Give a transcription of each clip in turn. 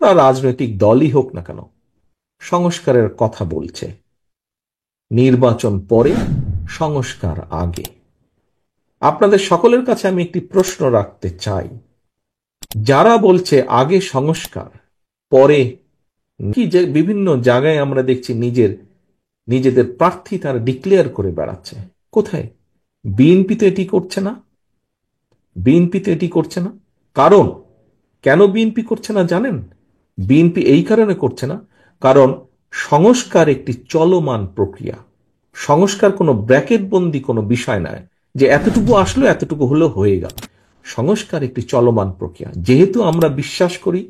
ওরা রাজনৈতিক দলই হোক না কেন, সংস্কারের কথা বলছে। নির্বাচন পরে, সংস্কার আগে। আপনাদের সকলের কাছে আমি একটি প্রশ্ন রাখতে চাই, যারা বলছে আগে সংস্কার পরে, কি যে বিভিন্ন জায়গায় আমরা দেখছি নিজেদের প্রার্থী তারা ডিক্লেয়ার করে বেড়াচ্ছে। কোথায়? বিএনপি তো এটি করছে না। বিএনপি তো এটি করছে না। কারণ, কেন বিএনপি করছে না জানেন? বিএনপি এই কারণে করছে না, কারণ সংস্কার একটি চলমান প্রক্রিয়া। সংস্কার কোনো ব্র্যাকেট বন্দি কোনো বিষয় নয় যে এতটুকু আসলো এতটুকু হলো হয়ে গেল। সংস্কার একটি চলমান প্রক্রিয়া। যেহেতু আমরা বিশ্বাস করি,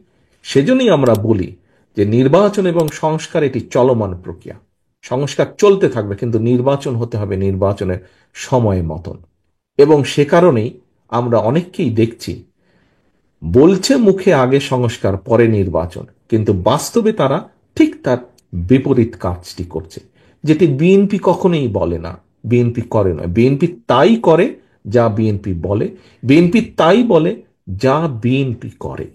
সেজন্যই আমরা বলি যে নির্বাচন এবং সংস্কার এটি চলমান প্রক্রিয়া। সংস্কার চলতে থাকবে, কিন্তু নির্বাচন হতে হবে নির্বাচনের সময় মতন। এবং সে কারণেই আমরা অনেককেই দেখছি বলছে মুখে আগে সংস্কার পরে নির্বাচন, কিন্তু বাস্তবে তারা ঠিক তার বিপরীত কাজটি করছে, যেটি বিএনপি কখনোই বলে না, বিএনপি করে না। বিএনপি তাই করে যা বিএনপি বলে, বিএনপি তাই বলে যা বিএনপি করে।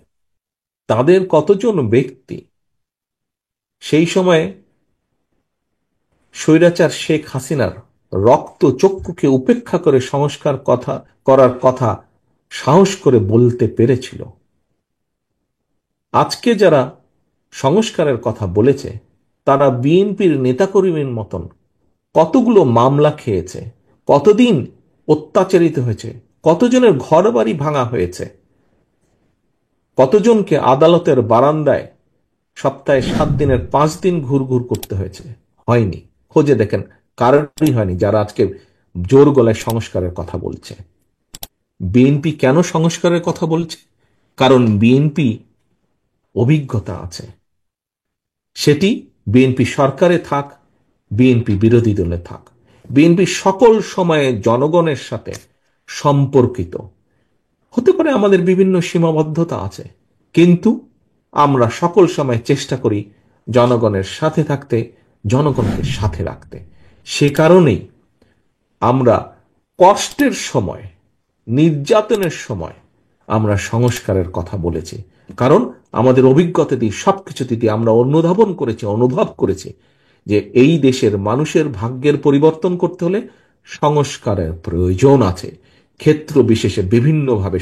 তাদের কতজন ব্যক্তি সেই সময়ে স্বৈরাচার শেখ হাসিনার রক্ত চক্ষুকে উপেক্ষা করে সংস্কার করার কথা সাহস করে বলতে পেরেছিল। আজকে যারা সংস্কারের কথা বলেছে, তারা বিএনপির নেতাকর্মীর মতন কতগুলো মামলা খেয়েছে, কতদিন অত্যাচারিত হয়েছে, কতজনের ঘর বাড়ি ভাঙা হয়েছে, কতজনকে আদালতের বারান্দায় সপ্তাহে 7 দিনের 5 দিন ঘুরঘুর করতে হয়েছে। হয়নি। খোঁজে দেখেন, কারণই হয়নি যারা আজকে জোর গলায় সংস্কারের কথা বলছে। বিএনপি কেন সংস্কারের কথা বলছে? কারণ বিএনপি অভিজ্ঞতা আছে। সেটি বিএনপি সরকারে থাক, বিএনপি বিরোধী দলে থাক, বিএনপি সকল সময়ে জনগণের সাথে সম্পর্কিত। হতে পারে আমাদের বিভিন্ন সীমাবদ্ধতা আছে, কিন্তু আমরা সকল সময় চেষ্টা করি জনগণের সাথে থাকতে, জনগণকে সাথে রাখতে। সে কারণেই আমরা কষ্টের সময়, নির্যাতনের সময় আমরা সংস্কারের কথা বলেছি। কারণ আমাদের অভিজ্ঞতা দিয়ে, সবকিছু দিয়ে আমরা অনুধাবন করেছি, অনুভব করেছি যে এই দেশের মানুষের ভাগ্যের পরিবর্তন করতে হলে সংস্কারের প্রয়োজন আছে। ক্ষেত্র বিশেষে বিভিন্নভাবে